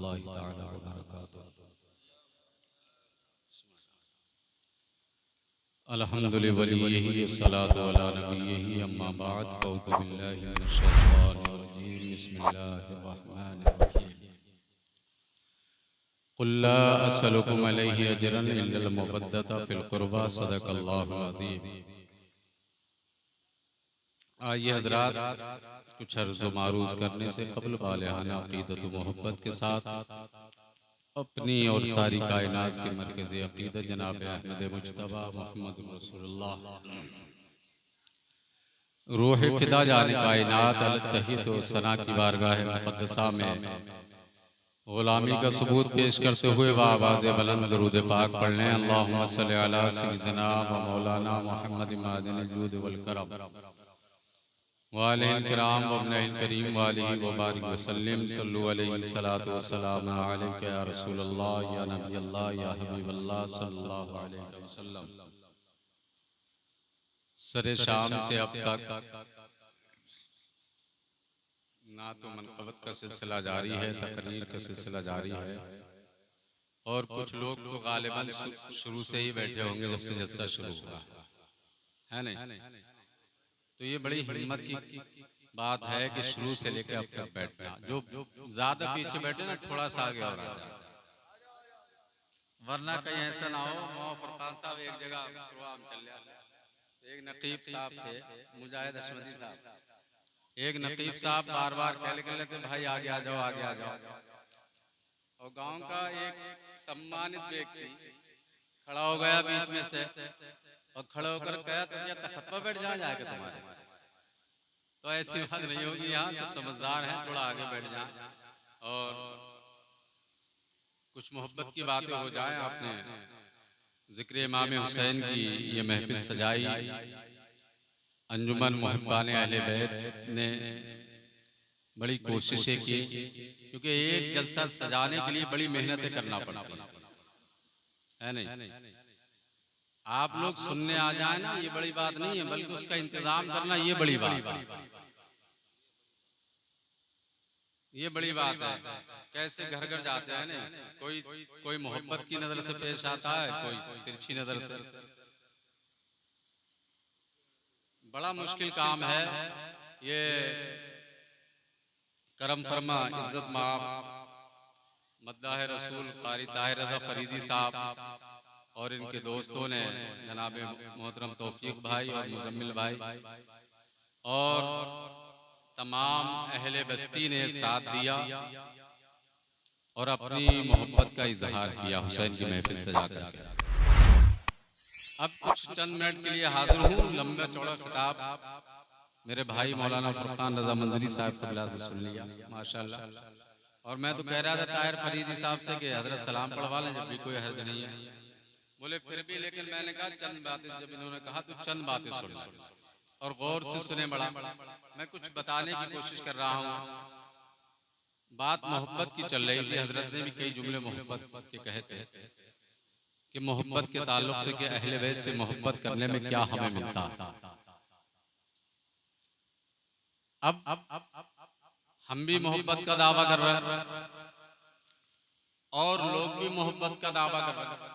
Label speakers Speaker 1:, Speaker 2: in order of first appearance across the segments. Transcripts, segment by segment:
Speaker 1: रहमतुल्लाहि ताला व बरकातुहू। अल्हम्दुलिल्लाहि वलिय्यिही वस्सलातु अला नबिय्यिही अम्मा बाद फ़अऊज़ु बिल्लाहि मिनश शैतानिर रजीम बिस्मिल्लाहिर रहमानिर रहीम। क़ुल ला असअलुकुम अलैहि अजरन इल्लल मवद्दता फ़िल क़ुरबा सदक़ल्लाहुल अज़ीम। आइए हज़रात, कुछ अर्ज़ व मारूज़ करने से क़ब्ल बालिग़ाना अक़ीदत व मोहब्बत के साथ अपनी और सारी कायनात के मरकज़ अक़ीदत जनाब अहमद मुज्तबा मुहम्मदुर रसूलुल्लाह रूह फ़िदा जाने कायनात अल-तहियत व सना की बारगाह मुक़द्दसा में ग़ुलामी का सबूत पेश करते हुए आवाज़ बुलंद दुरूद पाक पढ़ लें। अल्लाहुम्मा सल्लि अला सय्यिदिना व मौलाना मुहम्मद मादिनिल जूद वल करम व आलिहिल किराम व अब्नाइल करीम व आलिहि व बारिक व सल्लिम। सल्लु अलैहि सलातु व सलाम अलैका या रसूलल्लाह या नबी अल्लाह या हबीब अल्लाह सल्लल्लाहु अलैहि वसल्लम। सरे शाम से अब तक ना तो मनक़बत का सिलसिला जारी है, तकरीर का सिलसिला जारी है, और कुछ लोग तो गालिबन शुरू से ही बैठे होंगे जब से जलसा शुरू हुआ है नहीं। तो ये बड़ी हिम्मत की बात है कि शुरू से लेकर अब तक बैठना। जो ज्यादा पीछे बैठे ना, थोड़ा सा आगे और आ जाए, वरना कहीं ऐसा ना हो फरकान साहब एक जगह प्रोग्राम चल रहा, एक नकीब साहब थे, मुजाहिद अशमदी साहब, एक नकीब साहब बार बार कह लेते भाई आगे आ जाओ, आगे आ जाओ। और गांव का एक सम्मानित व्यक्ति खड़ा हो गया बीच में से और खड़ा होकर कहा तुम या तख्त पर बैठ जाएगा तुम्हारे। तो ऐसी बात नहीं होगी, यहाँ सब समझदार हैं, थोड़ा आगे बैठ जाए और कुछ मोहब्बत की बातें हो जाएं। आपने जिक्र इमाम हुसैन की ये महफिल सजाई, अंजुमन मुहिब्बान अहले बैत ने बड़ी कोशिशें की, क्योंकि एक जलसा सजाने के लिए बड़ी मेहनतें करना पड़ती है नहीं। आप लोग सुनने आ जाए ना, ये बड़ी बात नहीं है, बल्कि उसका इंतजाम करना ये बड़ी बात है, ये बड़ी बात है। कैसे घर घर जाते हैं ना, कोई मोहब्बत की नजर से पेश आता है, कोई तिरछी नजर से। बड़ा मुश्किल काम है ये। करम फरमा इज्जत माब मद्दाह रसूल कारी ताहिर रज़ा फरीदी साहब और इनके दोस्तों ने, जनाब मोहतरम तौफीक भाई और मुजम्मिल भाई और तमाम अहले बस्ती ने साथ दिया और अपनी मोहब्बत का इजहार किया हुसैन की महफिल सजा करके। अब कुछ चंद मिनट के लिए हाजिर हूँ। लंबा चौड़ा खिताब मेरे भाई मौलाना फुरकान रज़ा मंजरी साहब क़िबला से सुन लिया माशाअल्लाह। और मैं तो कह रहा था ताहिर फरीदी साहब से कि हजरत सलाम पढ़वा लें, जब भी कोई हर्ज नहीं है। बोले फिर भी, लेकिन मैंने कहा चंद बातें, जब इन्होंने कहा तो चंद बातें सुन और गौर से सुने। बड़ा मैं कुछ बताने की कोशिश कर रहा हूँ। बात मोहब्बत की चल रही थी, हजरत ने भी कई जुमले मोहब्बत के कहे थे कि मोहब्बत के ताल्लुक से कि अहले बैत से मोहब्बत करने में क्या हमें मिलता। अब हम भी मोहब्बत का दावा कर रहे हैं और लोग भी मोहब्बत का दावा कर रहे हैं,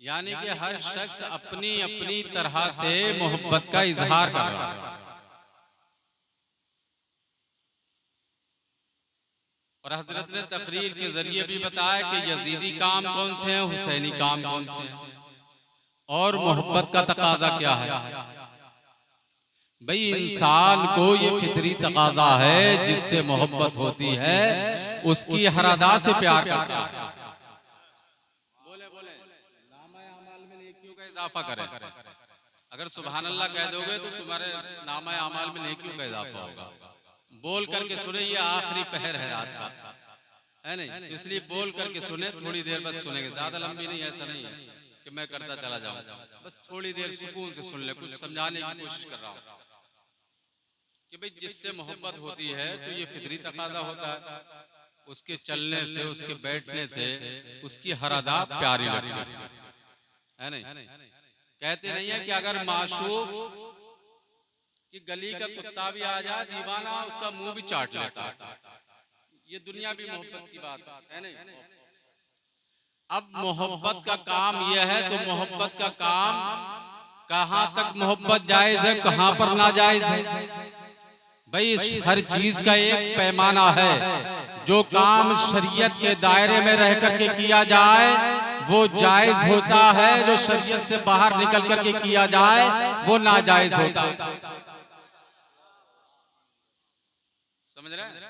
Speaker 1: यानी कि हर शख्स अपनी अपनी तरह से मोहब्बत का इजहार कर रहा है। और हजरत ने तकरीर के जरिए भी बताया कि यजीदी काम कौन से हैं, हुसैनी काम कौन से हैं और मोहब्बत का तकाजा क्या है। भाई इंसान को ये फितरी तकाजा है, जिससे मोहब्बत होती है उसकी हर अदा से प्यार करता है। बोले नामा अमाल में नेकियों का इजाफा करें। अगर सुभान अल्लाह कह दोगे तो तुम्हारे नामा अमाल में नेकियों का इजाफा होगा। बोल करके सुने, ये आखिरी पहर है रात का, है नहीं, तो इसलिए बोल करके सुने। थोड़ी देर बस सुनेंगे, ज्यादा लंबी नहीं, ऐसा नहीं है कि मैं करता चला जाऊं, बस थोड़ी देर सुकून से सुन ले। कुछ समझाने की कोशिश कर रहा हूं कि भाई जिससे मोहब्बत होती है तो ये फितरी तकाजा होता है, उसके चलने से, उसके बैठने से उसकी हर अदा प्यारी लगती है नहीं। कहते नहीं है कि अगर माशूक की गली का कुत्ता भी आ जाए, दीवाना उसका मुंह भी चाट लेता है, ये दुनिया भी मोहब्बत की बात है नहीं। अब मोहब्बत का काम यह है, तो मोहब्बत का काम कहाँ तक मोहब्बत जायज है, कहाँ पर नाजायज है। भाई हर चीज का एक पैमाना है। जो काम शरीयत के दायरे में रह करके किया जाए वो जायज होता है, जो शरीयत से बाहर निकल करके किया जाए वो नाजायज होता है। समझ रहे हैं?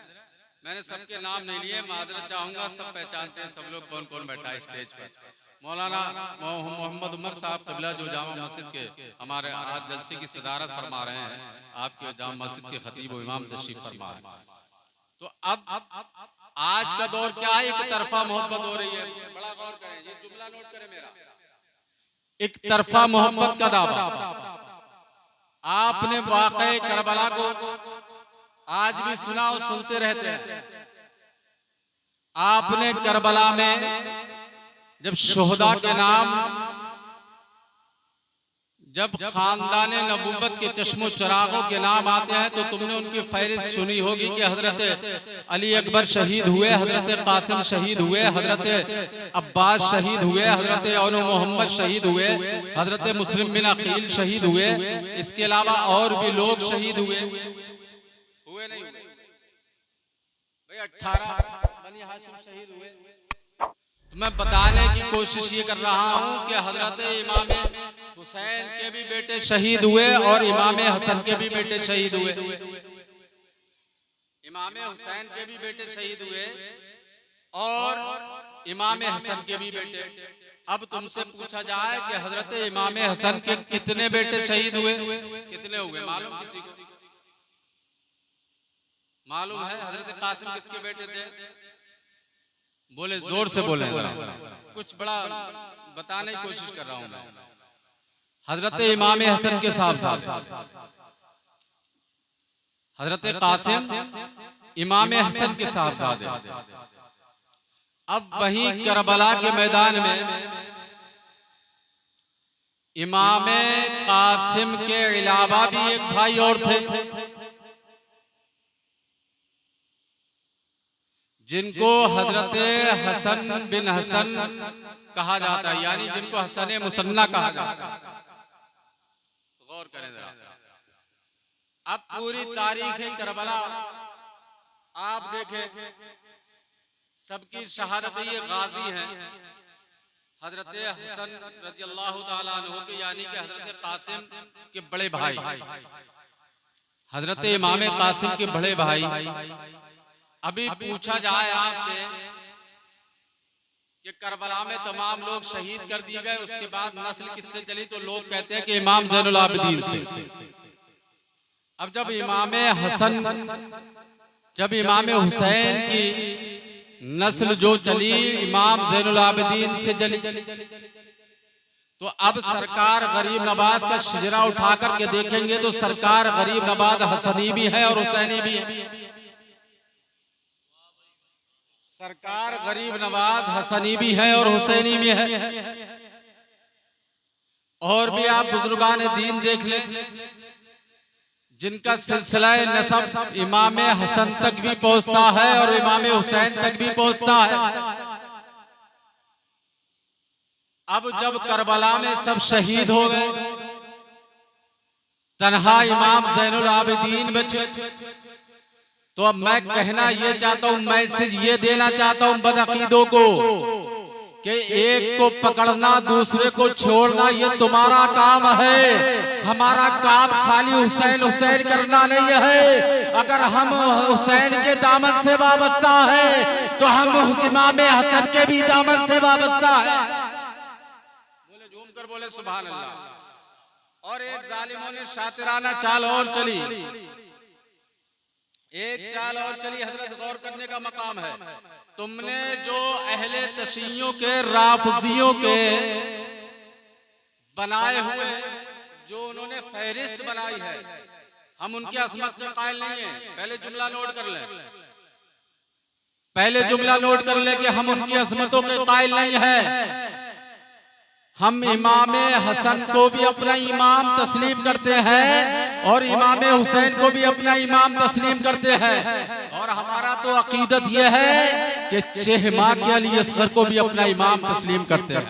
Speaker 1: मैंने सबके नाम नहीं लिए, माजरत चाहूंगा, सब पहचानते हैं सब लोग कौन कौन बैठा है स्टेज पर। मौलाना मोहम्मद उमर साहब क़िबला जो जामा मस्जिद के हमारे आज जलसे की सदारत फरमा रहे हैं, आपके जामा मस्जिद के खतीब व इमाम तशरीफ फरमा है। तो अब आज का दौर क्या है, एक तरफा मोहब्बत हो रही है। बड़ा गौर करें, ये जुमला नोट करें मेरा, एक तरफा मोहब्बत का दावा। आपने वाक़े करबला को आज भी सुना और सुनते रहते हैं। आपने करबला में जब शोहदा के नाम, जब खानदान नबूवत के चश्मो चरागों के नाम आते हैं तो तुमने उनकी फहरिस्त सुनी होगी कि हजरत अली अकबर शहीद हुए, हजरत कासिम शहीद हुए, हजरत अब्बास शहीद हुए, हजरत औनो मोहम्मद शहीद हुए, हजरत मुस्लिम बिन अकील शहीद हुए, इसके अलावा और भी लोग शहीद हुए नहीं हुए? भाई 18 बनी हाशिम शहीद हुए। तो मैं बताने की कोशिश ये कर रहा हूं कि हजरत इमाम हुसैन के भी बेटे शहीद हुए और इमाम हसन के भी बेटे शहीद हुए। इमाम हुसैन के भी बेटे शहीद हुए और इमाम हसन के भी बेटे। अब तुमसे पूछा जाए कि हजरत इमाम हसन के कितने बेटे शहीद हुए, कितने हुए, मालूम किसी को? मालूम है? हजरत कासिम किसके बेटे थे? बोले, जोर से बोले, कुछ बड़ा बताने की कोशिश कर रहा हूं मैं। हजरत इमाम हसन के साहब, हजरत कासिम इमाम हसन के साहबजादे। अब वहीं करबला के मैदान में इमाम कासिम के अलावा भी एक भाई और थे जिनको हजरत हसन बिन हसन कहा जाता है, यानी जिनको हसन मुसन्ना कहा जाता है। गौर करें जरा। अब पूरी तारीख करबला आप देखें, सबकी शहादत ये गाजी हैं हजरत हसन रज़ियल्लाहु ताला अन्हु के, यानी कि हजरत कासिम के बड़े भाई, हजरत इमाम कासिम के बड़े भाई। अभी पूछा जाए आपसे कि करबला में तमाम लोग शहीद कर दिए गए, उसके बाद नस्ल किससे चली, तो लोग कहते हैं कि इमाम ज़ैनुल आबिदीन से। अब जब इमाम हसन, जब इमाम हुसैन की नस्ल जो चली इमाम ज़ैनुल आबिदीन से चली, तो अब सरकार गरीब नवाज का शिजरा उठा करके देखेंगे तो सरकार गरीब नवाज हसनी भी है और हुसैनी भी है। सरकार गरीब नवाज हसनी भी है और हुसैनी भी है। और भी आप बुजुर्गान दीन देख लें जिनका सिलसिला नसब इमाम हसन तक भी पहुंचता है और इमाम हुसैन तक भी पहुंचता है। अब जब करबला में सब शहीद हो गए, तन्हा इमाम ज़ैनुल आबिदीन बचे, तो अब मैं कहना ये चाहता हूं, मैसेज ये देना चाहता हूं बदअकीदों को कि एक को पकड़ना दूसरे को छोड़ना ये तुम्हारा काम है। हमारा काम खाली हुसैन हुसैन करना नहीं है। अगर हम हुसैन के दामन से वाबस्ता है तो हम इमाम हसन के भी दामन से वाबस्ता है। बोले, झूम कर बोले सुभान अल्लाह। और एक जालिमों ने शातिराना चाल और चली, एक चाल और चली, हजरत गौर करने का मकाम है। तुमने जो अहले तशीयों के राफजियों के बनाए हुए जो उन्होंने फहरिस्त बनाई है, हम उनकी असमत के कायल नहीं है। पहले जुमला नोट कर लें, पहले जुमला नोट कर ले कि हम उनकी असमतों के कायल नहीं है। हम इमाम हसन को भी अपना इमाम तस्लीम करते हैं और इमाम हुसैन को भी अपना इमाम तस्लीम करते हैं। और हमारा तो अकीदत यह है कि चेहमा के अली असगर को भी अपना इमाम तस्लीम करते हैं।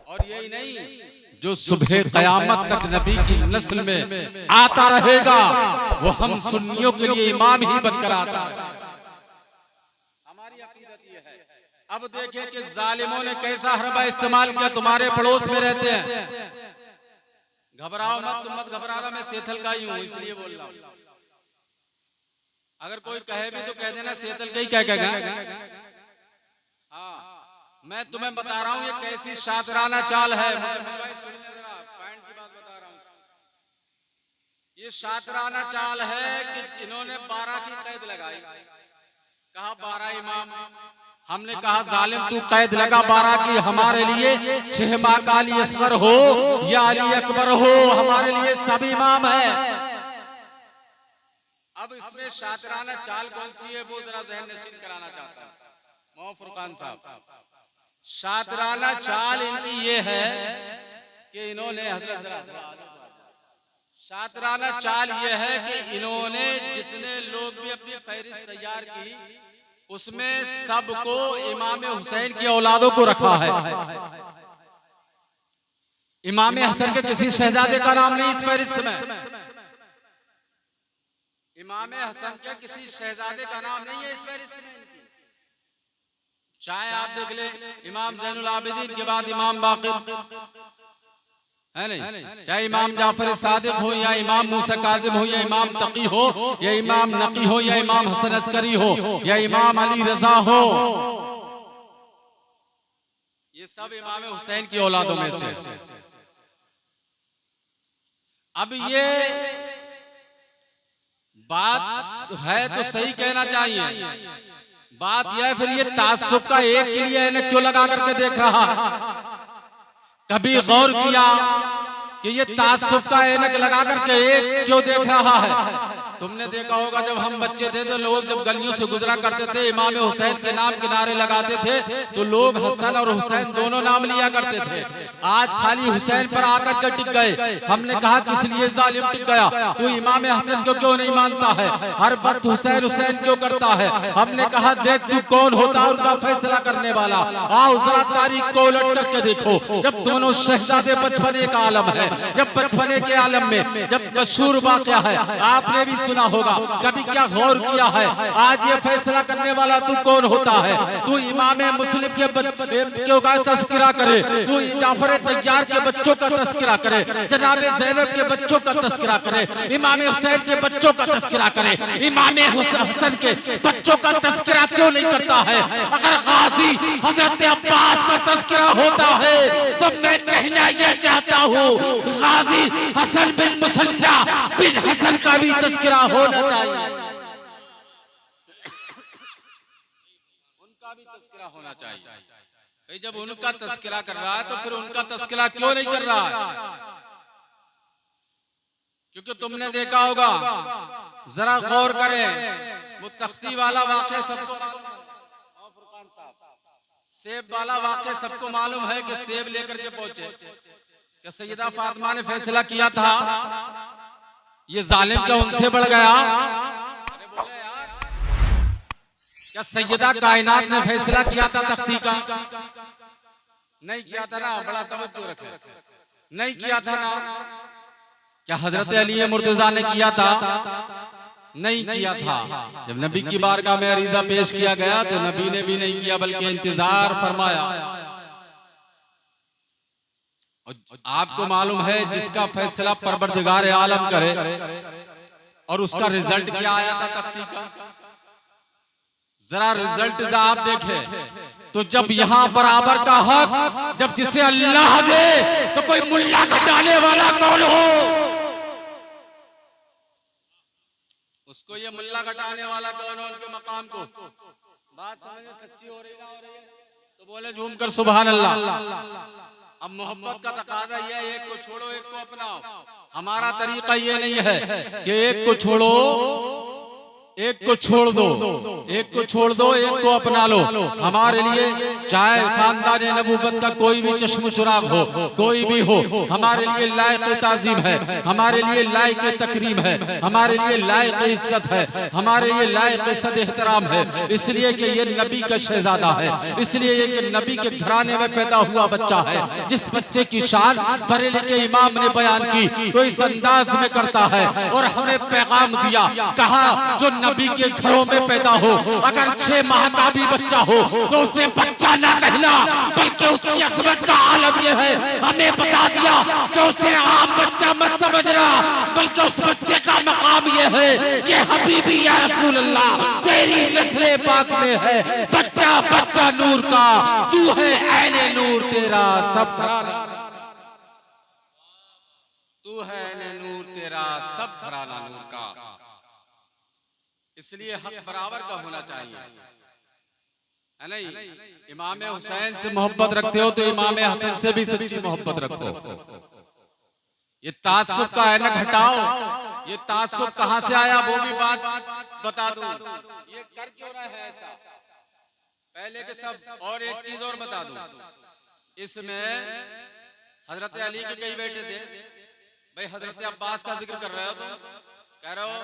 Speaker 1: और यही नहीं, जो सुबह कयामत तक नबी की नस्ल में आता रहेगा वो हम सुन्नियों के लिए इमाम ही बनकर आता है। हमारी अकीदत ये है। अब देखें कि जालिमों ने कैसा हरबा इस्तेमाल किया, तुम्हारे पड़ोस में रहते हैं। घबराओ मत, तुम मत घबराना, मैं सेथल का ही हूं इसलिए बोल रहा हूं। अगर कोई कहे भी तो कह देना सेथल का ही क्या कहेगा। हाँ, मैं तुम्हें बता रहा हूँ ये कैसी शातिराना चाल है। पॉइंट की बात बता रहा हूँ। ये शातिराना चाल है कि इन्होंने 12 की कैद लगाई, कहा 12 इमाम। हमने कहा जालिम तू कैद लगा 12 की, हमारे लिए 6 माह का अली असगर हो या अली अकबर हो, हमारे लिए सब इमाम है। अब इसमें शातिराना चाल कौन सी है वो जरा ज़हन नशीन कराना चाहता हूँ मो फुरकान साहब। शातिराना चाल इनकी ये है कि इन्होंने शातिराना चाल ये है कि इन्होंने जितने लोग भी अपनी फहरिस्त तैयार की उसमें सबको इमाम हुसैन की औलादों को रखा है। इमाम हसन के किसी शहजादे का नाम नहीं इस फहरिस्त में। इमाम हसन के किसी शहजादे का नाम नहीं है इस फहरिस्त में। चाहे आप देख ले इमाम ज़ैनुल आबिदीन के बाद इमाम बाक़िर है नहीं, चाहे इमाम जाफर सादिक हो या इमाम मूसा काज़िम हो या इमाम तकी हो या इमाम नकी हो या इमाम हसन अस्करी हो या इमाम अली रजा हो, ये सब इमाम हुसैन की औलादों में से। अब ये बात है तो सही कहना चाहिए। बात यह है फिर ये तासुब का एक के लिए इन्हें क्यों लगा करके देख रहा है। कभी गौर किया कि ये तासुब का ऐनक लगा करके एक क्यों देख रहा है। तुमने देखा होगा जब हम बच्चे थे तो लोग जब गलियों से गुजरा करते थे इमाम हुसैन के नाम किनारे लगाते थे तो लोग हसन और हुसैन दोनों नाम लिया करते थे। आज खाली हुसैन पर आकर के टिक गए। हमने कहा किस लिए जालिम टिक गया, तू इमाम हसन को क्यों नहीं मानता है, हर वक्त हुसैन हुसैन क्यों करता है। हमने कहा देख तू कौन होता है उनका फैसला करने वाला। आओ जरा तारीख को उलट करके देखो। जब दोनों शहजादे बचपने का आलम है, जब बचपने के आलम में जब मशहूर वाक़या है, आपने भी सुना होगा, कभी क्या गौर किया है। आज ये फैसला करने वाला तू कौन होता है। तू इमाम मुस्लिम के बच्चों का तस्करा करे, तू जाफर तैयार के बच्चों का तस्करा करे, जनाब ज़ैनब के बच्चों का तस्करा करे, इमाम हुसैन के बच्चों का तस्करा करे, इमाम हसन के बच्चों का तस्करा क्यों नहीं करता है। अगर गाजी हजरत अब्बास का तस्करा होता है तो मैं कहना यह चाहता हूँ गाजी हसन बिन मुसन्ना बिन हसन का भी तस्करा होना चाहिए, उनका भी तस्करा होना चाहिए। जब उनका तस्करा कर रहा है तो फिर उनका तस्करा क्यों नहीं कर रहा है। क्योंकि तुमने देखा होगा, जरा गौर करें, वो तख्ती वाला वाक़या सबको, सेब वाला वाक़या सबको मालूम है कि सेब लेकर के पहुंचे कि सैयदा फातिमा ने फैसला किया था, ये जालिम क्या उनसे बढ़ गया। अरे बोले यार, क्या सैयदा कायनात ने फैसला किया था तख्ती का? नहीं किया था ना, बड़ा तवज्जो रखे, नहीं किया था ना। क्या हजरत अली मुर्तजा ने किया था? नहीं किया था। जब नबी की बारगाह में अरीजा पेश किया गया तो नबी ने भी नहीं किया बल्कि इंतजार फरमाया। आपको मालूम है जिसका फैसला परवरदिगार आलम करे और उसका रिजल्ट क्या आया था तख्ती का, जरा रिजल्ट आप देखें तो जब यहाँ बराबर का हक जब जिसे अल्लाह दे तो कोई मुल्ला घटाने वाला कौन हो, उसको ये मुल्ला घटाने वाला कौन हो, उनके मकाम को। बात समझे, सच्ची हो रही ना हो रही है तो बोले झूम कर सुभान अल्लाह। अब मोहब्बत का तकाजा ये है, एक को छोड़ो एक को अपनाओ। हमारा तरीका ये नहीं है कि एक को छोड़ो एक को छोड़ दो, एक को छोड़ दो, एक को अपना लो। हमारे लिए चाहे खानदान नबूवत का कोई भी चश्म चुराग हो, कोई भी हो, हमारे लिए लायक ताजीम है, हमारे लिए लायक तकरीम है, हमारे लिए लायक इज्जत है, हमारे लिए लायक सद एहतराम है। इसलिए कि ये नबी का शहजादा है, इसलिए ये नबी के घराने में पैदा हुआ बच्चा है। जिस बच्चे की शान बरेली के इमाम ने बयान की तो इस अंदाज में करता है और हमें पैगाम दिया, कहा जो नबी के घरों में पैदा हो, अगर 6 माह का भी बच्चा हो तो उसे बच्चा ना कहना, बल्कि उसकी असमत का आलम यह है, हमें बता दिया कि उसे आम बच्चा मत समझना, बल्कि उस बच्चे का मकाम यह है कि हबीबी या रसूल अल्लाह तेरी नस्ल पाक में है बच्चा, बच्चा नूर का, तू है ऐने नूर, तेरा सब घराना, तू है ऐने नूर, तेरा सब घराना नूर का। इसलिए हक बराबर का होना चाहिए, है नहीं? इमाम हुसैन से मोहब्बत रखते हो तो इमाम हसन से भी सच्ची मोहब्बत रखो। ये तासुब का ऐनक हटाओ। ये तासुब कहां से आया वो भी बात बता दूं। ये कर क्यों रहा है ऐसा, पहले के सब। और एक चीज और बता दूं, इसमें हजरत अली के कई बेटे थे भाई। हजरत अब्बास का जिक्र कर रहे हो तो कह रहे हो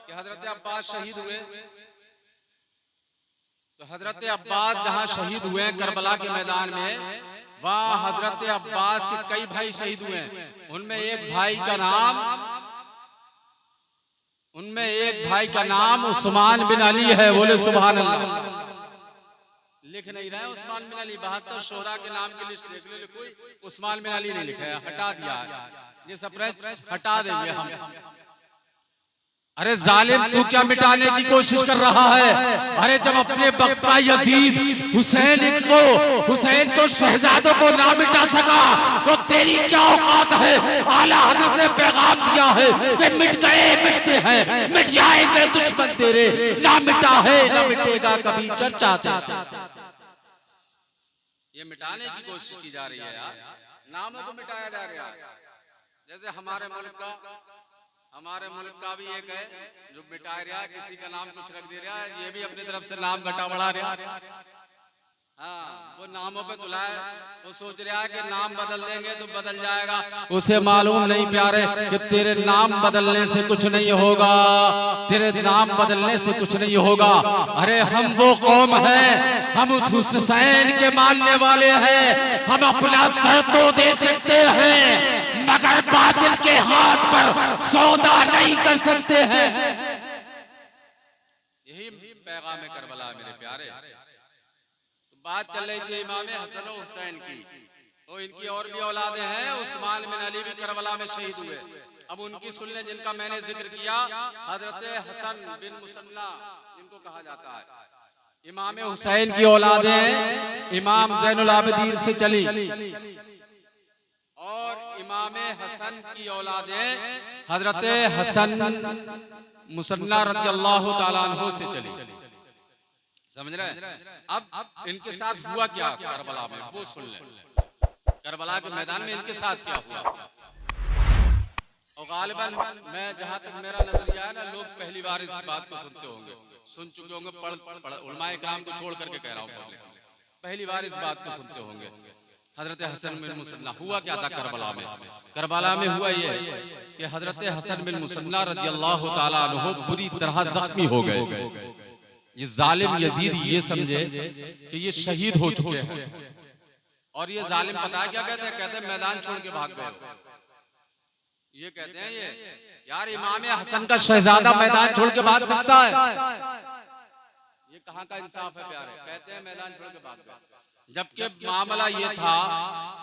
Speaker 1: कि हजरत अब्बास शहीद हुए, तो हजरत अब्बास जहां शहीद हुए करबला के मैदान में, वहां हजरत अब्बास के कई भाई शहीद हुए। उनमें एक भाई का नाम उस्मान बिन अली है। बोले सुभान अल्लाह। लिख नहीं रहे उस्मान बिन अली, 72 शोहरा के नाम की लिस्ट देख लो, कोई उस्मान बिन अली नहीं लिखा है, हटा दिया। ये सब हटा देंगे हम। अरे जालिम, तू क्या मिटाने की कोशिश कर रहा है? अरे जब अपने वक्त का यजीद हुसैन को शहजादों को ना मिटा सका तो तेरी क्या औकात है? आला हजरत ने पैगाम दिया है कि मिट गए, मिटते हैं, मिट जाएंगे दुश्मन तेरे, ना मिटा है ना मिटेगा कभी चर्चा। ये मिटाने की कोशिश की जा रही है यार, नामों को मिटाया जा रहा है। जैसे हमारे मुल्क का भी एक है जो मिटा रहा है, किसी का नाम कुछ रख दे रहा है, ये भी अपनी तरफ से नाम घटा बढ़ा रहा है। हाँ, वो नामों पे तुला है, वो सोच रहा है कि नाम बदल देंगे तो बदल जाएगा। उसे मालूम नहीं प्यारे कि तेरे नाम बदलने से कुछ नहीं होगा, तेरे नाम बदलने से कुछ नहीं होगा। अरे हम वो कौम है, हम उस हुसैन के मानने वाले हैं, हम अपना सर तो दे सकते हैं मगर बातिल के हाथ पर सौदा नहीं कर सकते हैं। यही पैगाम है करबला मेरे प्यारे। तो बात चल रही थी इमाम हसन और हुसैन की, तो इनकी और भी औलादे हैं। उस्मान बिन अली भी करबला में शहीद हुए। अब उनकी सुन लें, जिनका मैंने जिक्र किया, हजरत हसन बिन मुसन्ना जिनको कहा जाता है। इमाम हुसैन की औलादे इमाम ज़ैनुल आबिदीन से चली और इमाम हसन की औलादें हजरत हसन मुसन्ना रज़ियल्लाहु ताला अन्हु से चली। समझ रहे हैं? अब इनके साथ हुआ क्या करबला में, वो सुन लें। करबला के मैदान में इनके साथ क्या हुआ। और गालिबन मैं जहां तक मेरा नजरिया है ना, लोग पहली बार इस बात को सुनते होंगे, सुन चुके होंगे, उलमाए किराम को छोड़ करके कह रहा हूँ, पहली बार इस बात को सुनते होंगे। हजरत हसन बिन मुसन्ना हुआ क्या था करबला में? करबला में हुआ ये कि हजरत हसन बिन मुसन्ना रज़ियल्लाहु ताला अन्हु बुरी तरह जख्मी हो गए। ये जालिम यजीद ये समझे कि ये शहीद हो चुके हैं, और ये जालिम पता है क्या कहते हैं? कहते हैं मैदान छोड़ के भाग गए। ये कहते हैं ये यार इमाम हसन का शहजादा मैदान छोड़ के भाग सकता है? ये कहाँ का इंसाफ है प्यारे? कहते हैं मैदान छोड़ के भाग गए, जबकि मामला ये था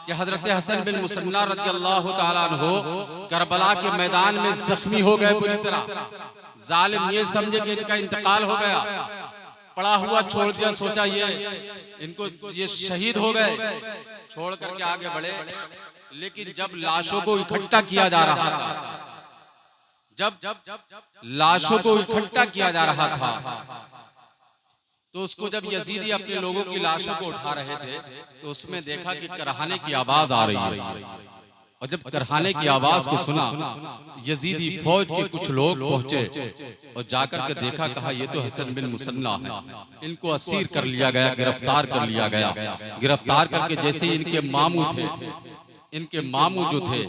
Speaker 1: कि हजरत हसन बिन मुसन्ना रज़ियल्लाहु ताला अन्हु करबला के मैदान में जख्मी हो गए पूरी तरह। जालिम ये समझे कि इनका इंतकाल हो गया, पड़ा हुआ छोड़ दिया, सोचा ये शहीद हो गए, छोड़ करके आगे बढ़े। लेकिन जब लाशों को इकट्ठा किया जा रहा था, तो उसको जब यजीदी अपने लोगों की लाशों को उठा रहे थे तो उसमें देखा कि करहाने की आवाज आ रही है। और जब करहाने की आवाज को सुना, यजीदी फौज के कुछ लोग पहुंचे और जाकर के देखा, कहा ये तो हसन बिन मुसन्ना है, इनको असीर कर लिया गया, गिरफ्तार कर लिया गया। गिरफ्तार करके जैसे ही इनके मामू थे, इनके मामू जो थे,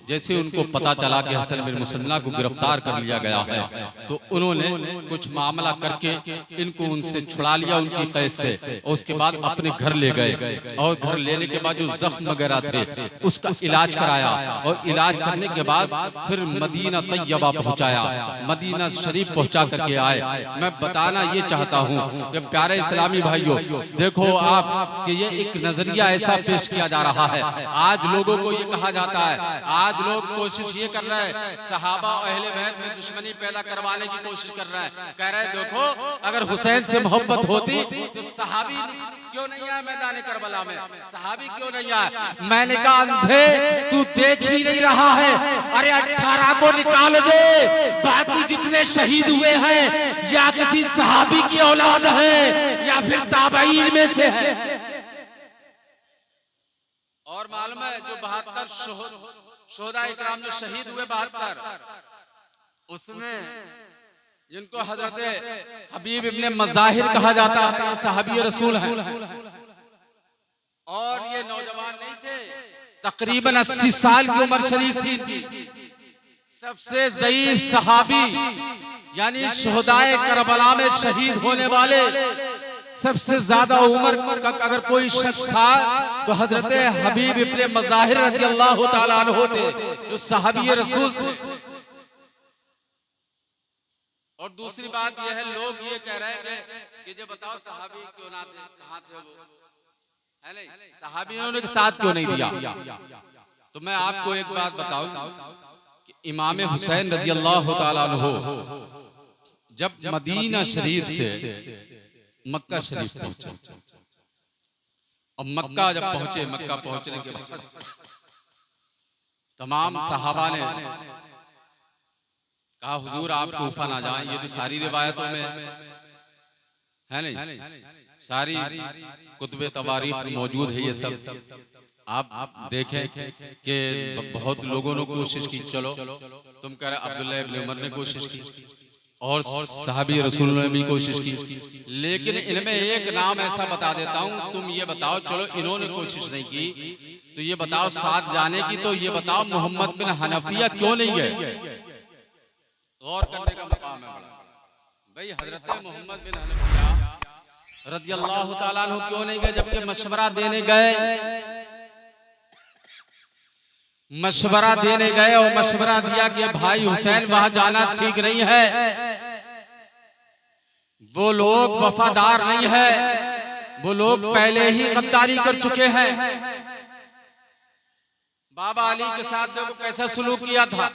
Speaker 1: जैसे उनको पता चला कि हसन बिन मुसन्ना को गिरफ्तार कर लिया गया है, तो उन्होंने कुछ मामला करके इनको उनसे छुड़ा लिया, उनकी कैद से, और उसके बाद अपने घर ले गए। और घर लेने के बाद जो जख्म वगैरह थे उसका इलाज कराया, और इलाज करने के बाद फिर मदीना तैयबा पहुंचाया, मदीना शरीफ पहुंचा करके आए। मैं बताना ये चाहता हूँ कि प्यारे इस्लामी भाइयों, देखो आप कि ये एक नजरिया ऐसा पेश किया जा रहा है। आज लोगों को ये कहा जाता है, आज लोग कोशिश ये कर रहे हैं, सहाबा और अहले बैत में दुश्मनी पैदा करवाने की कोशिश कर रहे हैं। कह रहे हैं देखो, अगर हुसैन से मोहब्बत होती तो सहाबी क्यों नहीं आए मैदान करबला में, सहाबी क्यों नहीं आए। मैंने कहा अंधे तू देख ही नहीं रहा है, अरे 18 को निकाल दे, बाकी जितने शहीद हुए हैं या किसी सहाबी की औलाद है या फिर ताबईन में से है। और मालूम है जो 72 शोहदा इकराम जो शहीद हुए 72, उसमें जिनको हजरत हबीब इब्ने मज़ाहिर कहा जाता है, सहाबी रसूल हैं। और ये नौजवान नहीं थे, तकरीबन 80 साल की उम्र शरीफ थी। सबसे ज़ईफ सहाबी यानी शोहदाए करबला में शहीद होने वाले सबसे ज्यादा उम्र का अगर कोई शख्स था तो हजरत हबीब इब्ने मज़ाहिर रज़ियल्लाहु ताला अन्हु थे, जो सहाबी रसूल थे। और दूसरी बात यह है, लोग ये कह रहे हैं कि जो बताओ सहाबी क्यों ना थे, कहाँ थे वो, है नहीं, सहाबियों ने साथ क्यों नहीं दिया। तो मैं आपको एक बात बताऊं कि इमाम हुसैन रज़ियल्लाहु ताला अन्हु जब मदीना शरीफ से मक्का शरीफ पहुंचे, और मक्का जब पहुंचे, मक्का पहुंचने के बाद तमाम सहाबा ने कहा हुजूर आप कूफा ना जाएं। ये तो सारी रिवायतों में है नहीं, सारी कुतुबे तवारीख में मौजूद है ये सब। आप देखें कि बहुत लोगों ने कोशिश की, चलो तुम कह रहे अब्दुल्लाह इब्न उमर ने कोशिश की और सहाबी रसूल ने भी कोशिश की, लेकिन इनमें एक नाम ऐसा बता देता हूं, तुम ये बताओ, चलो इन्होंने कोशिश नहीं की तो ये बताओ साथ जाने की, तो ये बताओ मोहम्मद बिन हनफिया क्यों नहीं गए। गौर करने का मकाम है बड़ा भाई, हजरत मोहम्मद बिन हनफिया रज़ियल्लाहु ताला अन्हु क्यों नहीं गए, जबकि मशवरा देने गए, मशवरा देने गए और मशवरा दिया कि भाई हुसैन वहां जाना ठीक नहीं है, वो लोग वफादार नहीं है, वो लोग पहले ही गद्दारी कर चुके हैं। बाबा अली के साथ देखो कैसा सलूक किया था।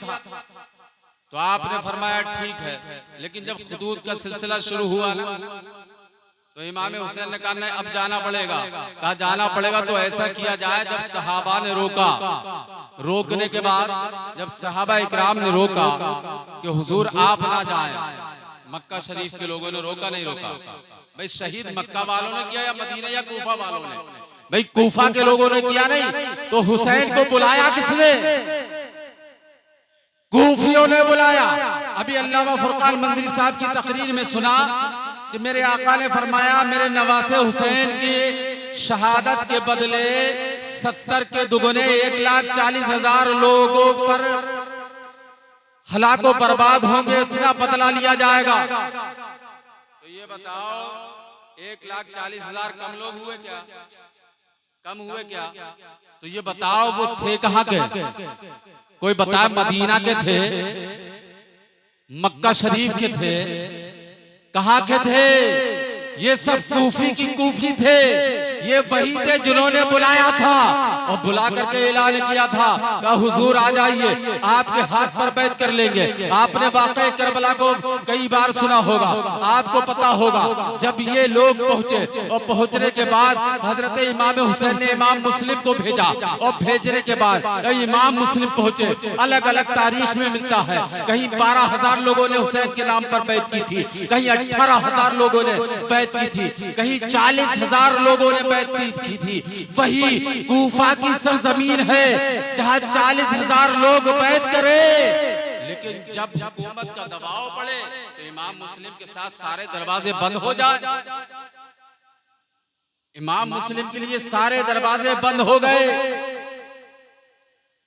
Speaker 1: तो आपने फरमाया ठीक है, लेकिन जब खुदूद का सिलसिला शुरू हुआ ना, तो इमाम हुसैन ने कहा नहीं अब जाना पड़ेगा। कहा जाना पड़ेगा तो ऐसा किया जाए, जब सहाबा ने रोका, रोकने के बाद जब सहाबा इकराम ने रोका कि हुजूर आप ना जाएं, मक्का शरीफ के लोगों ने रोका, नहीं रोका भाई, शहीद मक्का वालों ने किया या मदीना या कूफा वालों ने, भाई कूफा के लोगों ने किया नहीं, तो हुसैन को बुलाया किसने, कूफियों ने बुलाया। अभी अल्लामा फुरकान मंजरी साहब की तकरीर में सुना कि मेरे आका ने फरमाया मेरे नवासे हुसैन की शहादत के बदले 70 के दुगने 1,40,000 लोगों पर हलाको बर्बाद होंगे, उतना बदला लिया जाएगा। तो ये बताओ 1,40,000 कम लोग हुए क्या, कम हुए क्या। तो ये बताओ वो थे कहाँ के, कोई बताए मदीना के थे, मक्का शरीफ के थे, कहाँ के थे, ये सब कूफी की कूफी थे। ये वही थे जिन्होंने बुलाया था और बुला करके ऐलान किया था हुजूर आ जाइए, आपके हाथ पर बैठ कर लेंगे। आपने वाक़या करबला को कई बार सुना होगा, आपको पता होगा। जब ये लोग पहुंचे और पहुंचने के बाद हजरत इमाम हुसैन ने इमाम मुस्लिम को भेजा, और भेजने के बाद इमाम मुस्लिम पहुंचे। अलग अलग तारीख में मिलता है, कहीं 12,000 लोगों ने हुसैन के नाम पर बैत की थी, कहीं 18,000 लोगों ने बैत की थी, कहीं 40,000 लोगों ने
Speaker 2: बैत की थी। वही कूफा की सरजमीन है जहां 40,000 लोग बैत करे। लेकिन जब हुकूमत का दबाव पड़े तो इमाम मुस्लिम के साथ सारे दरवाजे बंद हो जाए। इमाम मुस्लिम के लिए सारे दरवाजे बंद हो गए,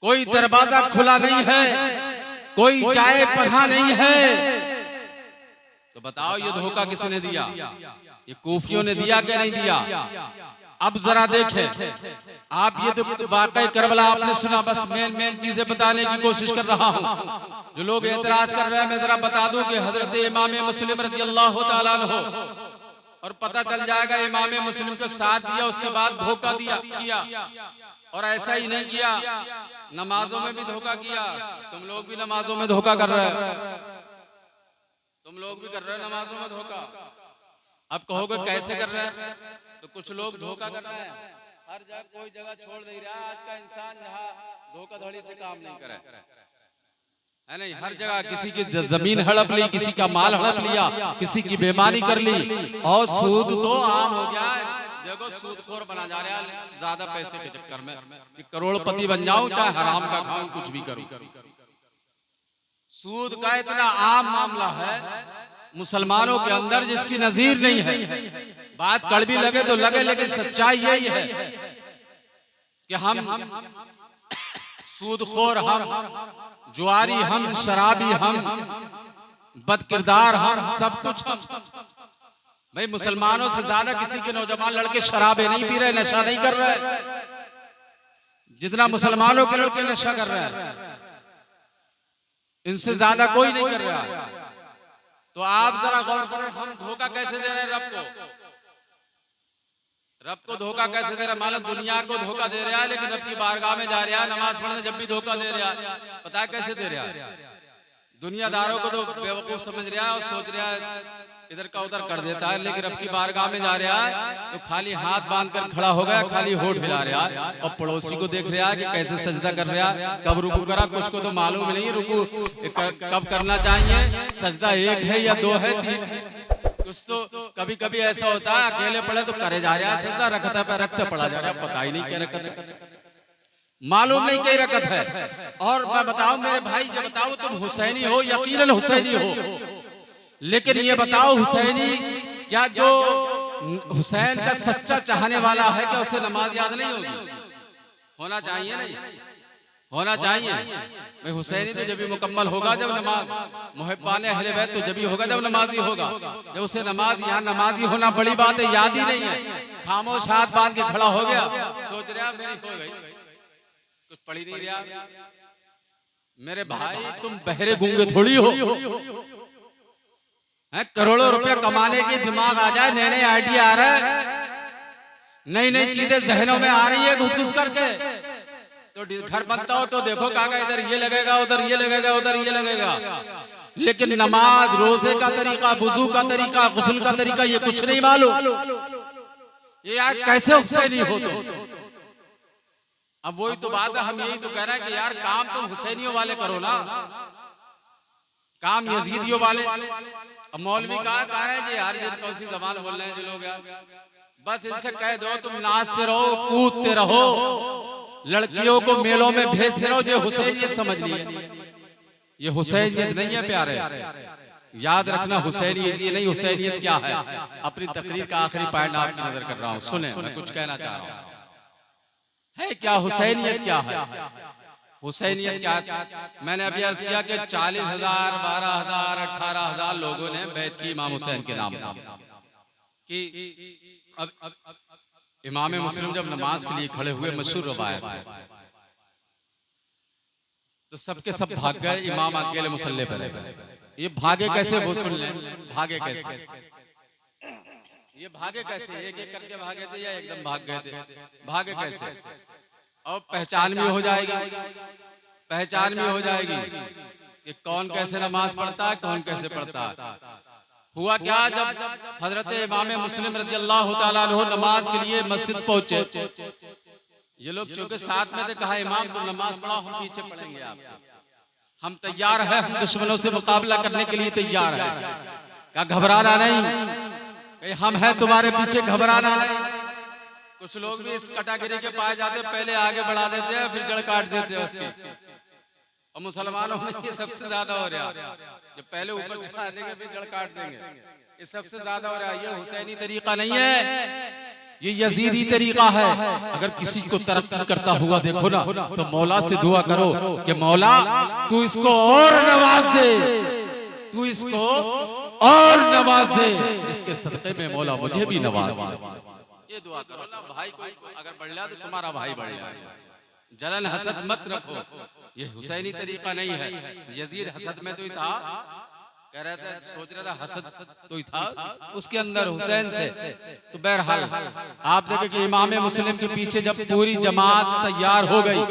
Speaker 2: कोई दरवाजा खुला नहीं है, कोई चाय पढ़ा नहीं है। तो बताओ ये धोखा किसने दिया? ये कूफियों ने दिया क्या नहीं दिया? अब जरा देखें आप, ये तो वाकई करबला आपने सुना, बस मेन चीजें बताने की कोशिश कर रहा हूं। जो लोग एतराज कर रहे हैं मैं जरा बता दूं कि हजरत इमाम मुस्लिम रज़ियल्लाहु ताला अन्हु, और पता चल जाएगा इमाम मुस्लिम का साथ दिया उसके बाद धोखा किया। और ऐसा ही नहीं किया, नमाजों में भी धोखा किया। तुम लोग भी नमाजों में धोखा कर रहे हो, तुम लोग भी कर रहे हो नमाजों में धोखा। अब कहोगे कैसे कर रहे हैं? तो कुछ लोग धोखा कर रहे हैं, हर जगह कोई जगह छोड़ नहीं रहा आज का इंसान जहाँ धोखाधड़ी से काम नहीं करे, है नहीं? हर जगह किसी की जमीन हड़प ली, किसी का माल हड़प लिया, किसी की बेईमानी कर ली, और सूद तो आम हो गया है। देखो सूदखोर बना जा रहा है ज्यादा पैसे के चक्कर में, कि करोड़पति बन जाऊं चाहे हराम का खाऊं कुछ भी करूं। सूद का इतना आम मामला है मुसलमानों के अंदर जिसकी नजीर नहीं है। बात कड़वी लगे तो लगे, लेकिन सच्चाई यही है कि हम सूदखोर, हम जुआरी, हम शराबी, हम बदकिरदार, हम सब कुछ हम। भाई मुसलमानों से ज्यादा किसी के नौजवान लड़के शराबे नहीं पी रहे, नशा नहीं कर रहे जितना मुसलमानों के लड़के नशा कर रहे हैं। इनसे ज्यादा कोई नहीं कर रहा। तो आप जरा गौर करें, हम धोखा कैसे दे रहे हैं रब को? रब को धोखा कैसे दे रहा है? मालूम दुनिया को धोखा दे रहा है, लेकिन रब की बारगाह में जा रहा है नमाज पढ़ने, जब भी धोखा दे रहा है। पता है कैसे दे रहा है? दुनियादारों को तो बेवकूफ समझ रहा है और सोच रहा है इधर का उधर कर देता है, लेकिन रब की बारगाह में जा रहा है तो खाली हाथ बांध कर खड़ा हो गया, खाली होठ हिला रहा है, और पड़ोसी को देख रहा है कि कैसे सजदा कर रहा है, कब रुकू करा। कुछ को तो मालूम नहीं रुकू कब करना चाहिए, सजदा एक है या दो है, तीन है। कुछ तो कभी कभी ऐसा होता है अकेले पड़े तो करे जा रहा है सजदा, रखता पे रखते पड़ा जा रहा है, पता ही नहीं क्या रखत है, मालूम नहीं क्या रखत है। और मैं बताऊं मेरे भाई, जब बताओ तुम हुसैनी हो, यकीनन हुसैनी हो, लेकिन ये बताओ हुसैनी क्या जो हुसैन का सच्चा चाहने वाला है क्या उसे नमाज याद नहीं होगी? होना चाहिए, नहीं होना चाहिए। भाई हुसैनी तो जब भी मुकम्मल होगा जब नमाज, मुहिब्बाने अहले बैत तो जब भी होगा जब नमाजी होगा। जब उसे नमाज, यहाँ नमाजी होना बड़ी बात है, याद ही नहीं है, खामोश हाथ बांध के खड़ा हो गया, सोच रहा मेरी हो गई, कुछ पढ़ ही नहीं रहा। मेरे भाई तुम बहरे गूंगे थोड़ी हो, करोड़ों रुपए कमाने की दिमाग आ जाए, नए नए आइडिया आ रहा है, नई नई चीजें जहनों में आ रही है घुस घुस करके। तो घर बनता हो तो देखो काका इधर ये लगेगा, उधर ये लगेगा, उधर ये लगेगा, लेकिन नमाज, रोजे का तरीका, वुजू का तरीका, गुस्ल का तरीका ये कुछ नहीं मालूम। ये यार कैसे हुसैनी हो तो? अब वही तो बात है, हम यही तो कह रहे हैं कि यार काम तुम हुसैनियों वाले करो ना, काम यजीदियों वाले। अब मौलवी कहा है जी यार ये कौन सी जबान बोल रहे हैं जो लोग यार, बस इनसे कह दो तुम नाचते रहो, कूदते रहो, लड़कियों को मेलों में भेजते रहो, जो हुसैनियत समझ लिए। ये हुसैनियत नहीं है प्यारे, याद रखना हुसैनियत ये नहीं। हुसैनियत क्या है? अपनी तकरीर का आखिरी पॉइंट आपकी नजर कर रहा हूँ, सुने, मैं कुछ कहना चाह रहा हूँ। है क्या हुसैनियत? क्या है हुसैनियत? क्या मैंने अभी अर्ज किया कि 40,000, 12,000, 18,000 लोगों ने बैत की इमाम हुसैन के नाम कि अब इमाम मुस्लिम जब नमाज के लिए खड़े हुए, मशहूर रवायत है, तो सबके सब भाग गए, इमाम अकेले मुसल्ले पर है। ये भागे कैसे वो सुन लें, भागे कैसे? ये भागे कैसे? एक एक करके भागे थे या एकदम भाग गए थे? भागे कैसे? और पहचान भी हो जाएगी, पहचान भी हो जाएगी कि कौन कैसे नमाज पढ़ता है, कौन कैसे पढ़ता है। हुआ क्या, जब हजरत इमाम मुस्लिम रज़ियल्लाहु ताला अन्हु नमाज के लिए मस्जिद पहुंचे, ये लोग चूंकि साथ में थे, कहा इमाम तुम नमाज पढ़ाओ, हम पीछे पढ़ेंगे, आप हम तैयार है, हम दुश्मनों से मुकाबला करने के लिए तैयार है। क्या घबराना नहीं, हम हैं तुम्हारे पीछे, घबराना नहीं। कुछ लोग भी इस कैटेगरी के पाए जाते हैं, पहले आगे बढ़ा देते हैं फिर जड़ काट देते हैं उसकी। और मुसलमानों में ये सबसे ज्यादा हो रहा है, जो पहले ऊपर चढ़ा देंगे फिर जड़ काट देंगे, ये सबसे ज्यादा हो रहा है। ये हुसैनी तरीका नहीं है, ये यजीदी तरीका है। अगर किसी को तरक्की करता हुआ देखो ना तो मौला से दुआ करो कि मौला तू इसको और नवाज दे, तू इसको और नवाज दे, इसके सदक़े में मौला मुझे भी नवाज दे। ये दुआ करो ना। भाई कोई अगर बढ़ जाए तो तुम्हारा भाई बढ़ जाए, जलन हसद मत रखो। ये हुसैनी तरीका नहीं है। यजीद हसद में तो ही था, कह रहा था, सोच रहा था हसद तो ही था उसके अंदर हुसैन से। तो बहरहाल आप देखें कि इमाम मुस्लिम के पीछे जब पूरी जमात तैयार हो गई,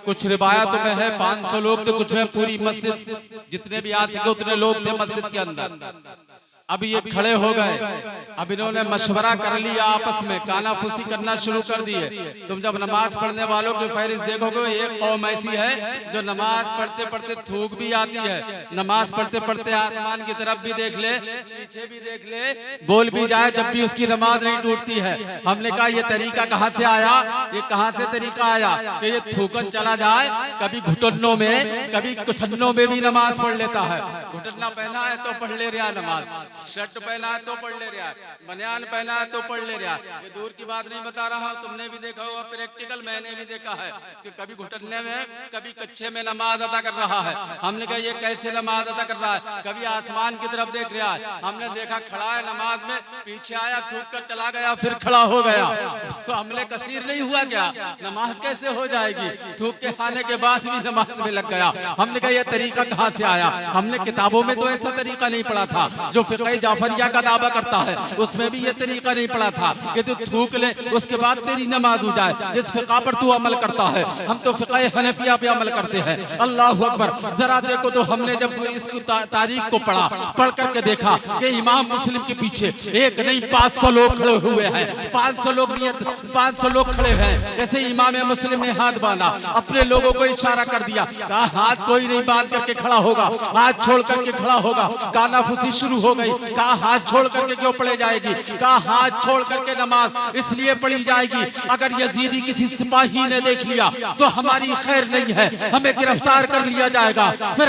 Speaker 2: कुछ रिवायतों में है 500 लोग थे, कुछ में पूरी मस्जिद जितने भी आ सके उतने लोग थे मस्जिद के अंदर। अब ये खड़े हो गए, अब इन्होंने मशवरा कर लिया आपस में, कानाफूसी करना शुरू कर दिए। तुम जब नमाज पढ़ने वालों की फहरिस्त देखोगे, एक कौम ऐसी है जो नमाज पढ़ते पढ़ते थूक भी आती है, नमाज पढ़ते पढ़ते आसमान की तरफ भी देख ले, पीछे भी देख ले, बोल भी जाए जब भी उसकी नमाज नहीं टूटती है। हमने कहा ये तरीका कहाँ से आया, ये कहाँ से तरीका आया कि ये थूकन चला जाए, कभी घुटनों में कभी कुछन्नों में भी नमाज पढ़ लेता है। घुटना पहना है तो पढ़ ले रहा नमाज, शर्ट पहना है तो पढ़ ले रहा है, बनियान पहना है तो पढ़ ले रहा है। ये दूर की बात नहीं बता रहा हूँ, तुमने भी देखा होगा प्रैक्टिकल, मैंने भी देखा है कि कभी घुटने में कभी कच्चे में नमाज अदा कर रहा है। हमने कहा ये कैसे नमाज अदा कर रहा है, कभी आसमान की तरफ देख रहा है। हमने देखा खड़ा है नमाज में, पीछे आया थूक कर चला गया फिर खड़ा हो गया। तो हमले कसीर नहीं हुआ क्या, नमाज कैसे हो जाएगी, थूक के खाने के बाद भी नमाज में लग गया। हमने कहा ये तरीका कहाँ से आया, हमने किताबों में तो ऐसा तरीका नहीं पढ़ा था। जो फिक़ह जाफरिया का दावा करता है उसमें भी ये तरीका नहीं पड़ा था कि तू थूक ले उसके बाद तेरी नमाज हो जाए। इस फिक़ा पर तू अमल करता है, हम तो फिक़ह हनफिया पे अमल करते हैं। अल्लाह अकबर। जरा देखो तो हमने जब इसकी तारीख को पढ़ा, पढ़ करके देखा कि इमाम मुस्लिम के पीछे एक नहीं 500 लोग खड़े हुए हैं, 500 लोग नहीं 500 लोग खड़े हैं। ऐसे इमाम मुस्लिम ने हाथ बांधा, अपने लोगों को इशारा कर दिया, कहा हाथ कोई नहीं बांध करके खड़ा होगा, हाथ छोड़ करके खड़ा होगा। कानाफूसी शुरू हो गई, कहा हाथ छोड़ करके क्यों पढ़ी जाएगी, कहा हाथ छोड़ करके नमाज इसलिए पढ़ी जाएगी अगर यजीदी किसी सिपाही ने देख लिया तो हमारी खैर नहीं है, हमें गिरफ्तार कर लिया जाएगा, फिर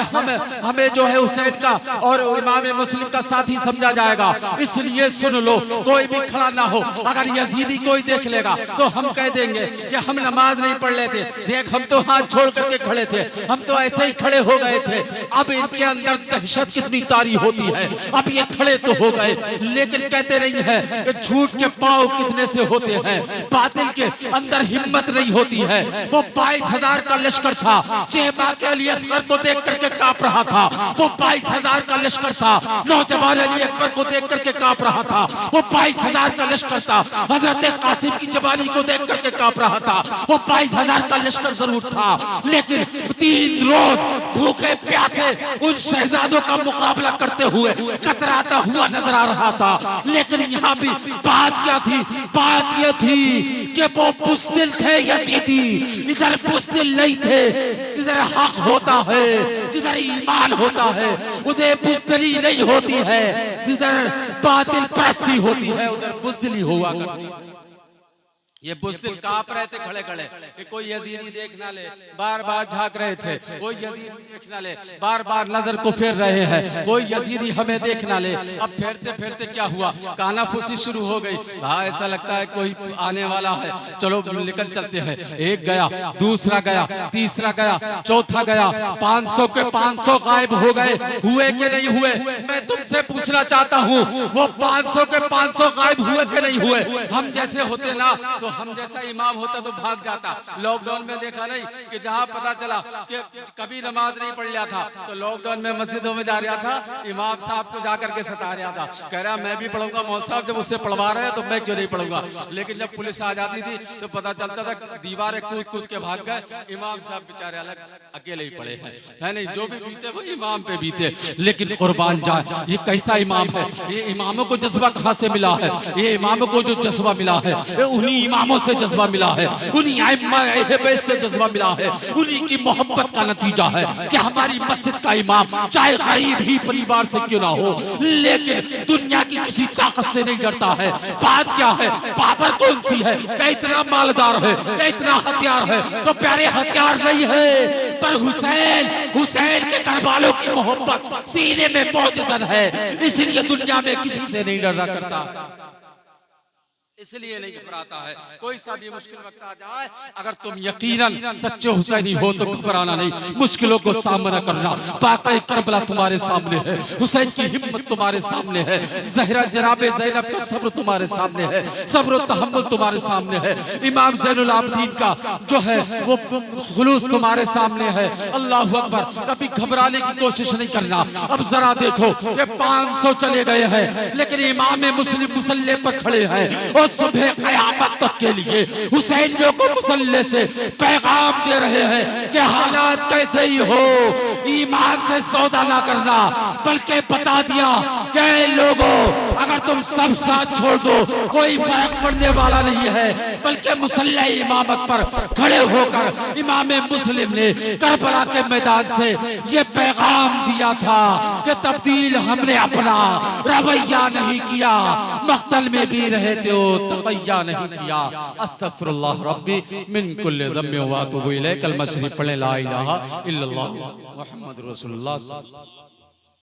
Speaker 2: हमें जो है हुसैन का और इमाम मुस्लिम का साथी समझा जाएगा। इसलिए सुन लो, कोई भी खड़ा ना हो, अगर यजीदी कोई देख लेगा तो हम कह देंगे कि हम नमाज नहीं पढ़ लेते, देख हम तो हाथ छोड़ करके खड़े थे, हम तो ऐसे ही खड़े हो गए थे। अब इनके अंदर दहशत कितनी तारी होती है, अब ये खड़े तो हो गए लेकिन कहते नहीं है कि झूठ के पांव कितने से होते हैं, बातिल के अंदर हिम्मत नहीं होती है। वो 22,000 का लश्कर था, चेबा के अली असगर को देख करके कांप रहा था। वो 22,000 का लश्कर था, नौजवान अली अकबर को देख करके कांप रहा था। वो 22,000 का लश्कर था, हजरत कासिम की जवानी को देख करके कांप रहा था। वो 22,000 का लश्कर जरूर था, लेकिन 3 रोज भूखे प्यासे उन शहजादों का मुकाबला करते हुए कतराता हुआ नजर आ रहा था। लेकिन यहाँ भी बात क्या थी, बात यह थी कि वो बुज़दिल थे यजीदी, इधर बुज़दिल नहीं थे। जिधर हक होता है, जिधर ईमान होता है, उधर बुज़दिली नहीं होती है, जिधर बातिल परस्ती होती है उधर बुज़दिली हुआ करती है। ये बुज़दिल कांप रहे थे खड़े खड़े कि कोई यजीदी देख ना ले, बार बार झांक रहे थे, कोई यजीदी देख ना ले, बार बार नजर को फेर रहे हैं, कोई यजीदी हमें देख ना ले। अब फेरते फेरते क्या हुआ, कानाफूसी शुरू हो गई। हाँ ऐसा लगता है कोई आने वाला है, चलो निकल चलते हैं। एक गया, दूसरा गया, तीसरा गया, चौथा गया, 500 के 500 गायब हो गए। हुए कि नहीं हुए, मैं तुमसे पूछना चाहता हूँ, वो 500 के 500 गायब हुए कि नहीं हुए। हम जैसे होते ना तो हम जैसा इमाम होता तो भाग जाता। लॉकडाउन में देखा नहीं कि जहाँ पता चला कि कभी नमाज नहीं पढ़ लिया था तो लॉकडाउन में मस्जिदों में जा रहा था, इमाम साहब को जाकर के सता रहा था, कह रहा मैं भी पढ़ूंगा, मौलवी साहब जब उससे पढ़वा रहे हैं तो मैं क्यों नहीं पढ़ूंगा। लेकिन जब पुलिस आ जाती थी तो पता चलता था दीवारें कूद कूद के भाग गए, इमाम साहब बेचारे अलग अकेले ही पड़े हैं, है नहीं। जो भी बीते वो इमाम पे बीते। लेकिन कुर्बान जाए, ये कैसा इमाम है, ये इमामों को जज्बा कहाँ से मिला है, ये इमामों को जो जज्बा मिला है उन्हीं इमाम
Speaker 3: इमामों से जज्बा मिला है, उन्हीं आइम्मा अहले बैत से जज्बा मिला है, उन्हीं की मोहब्बत का नतीजा है कि हमारी मस्जिद का इमाम चाहे गरीब ही परिवार से क्यों ना हो, लेकिन दुनिया की किसी ताकत से नहीं डरता है। बात क्या है, पावर कौन सी है, क्या इतना मालदार है, क्या इतना हथियार है? तो प्यारे हथियार नहीं है, पर हुसैन के घरवालों की मोहब्बत सीने में मौजूद है, इसलिए दुनिया में किसी से नहीं डरा करता, इसलिए नहीं घबराता है। कोई सा भी मुश्किल वक्त आ जाए, अगर तुम यकीनन सच्चे हुसैनी हो तो घबराना नहीं, मुश्किलों को सामना करना। बाक़ी करबला तुम्हारे सामने है, हुसैन की हिम्मत तुम्हारे सामने है, ज़हरा जनाबे ज़ैनब का सब्र तुम्हारे सामने है, सब्र और तहम्मुल तुम्हारे सामने है, इमाम ज़ैनुल आबिदीन का जो है वो खुलूस तुम्हारे सामने है। अल्लाहु अकबर। कभी घबराने की कोशिश नहीं करना। अब जरा देखो, ये 500 चले गए हैं, लेकिन इमाम मुस्लिम मुसल्ले पर खड़े हैं और सुबह क़यामत तक के लिए हुसैनियों को मुसल्ले से पैगाम दे रहे हैं कि हालात कैसे ही हो, ईमान से सौदा ना करना, बल्कि बता दिया कि लोगों अगर तुम सब साथ छोड़ दो कोई फर्क पड़ने वाला नहीं है, बल्कि मुसल्ले इमामत पर खड़े होकर इमाम मुस्लिम ने करबला के मैदान से ये पैगाम दिया था कि तब्दील हमने अपना रवैया नहीं किया, मक्तल में भी रहे थे तक़य्या नहीं किया। अस्तग़फिरुल्लाह रब्बी मिन कुल्लि ज़म्बिन व अतूबु इलैह। कलमा शरीफ पढ़ें, ला इलाहा इल्लल्लाह मुहम्मदुर रसूलुल्लाह।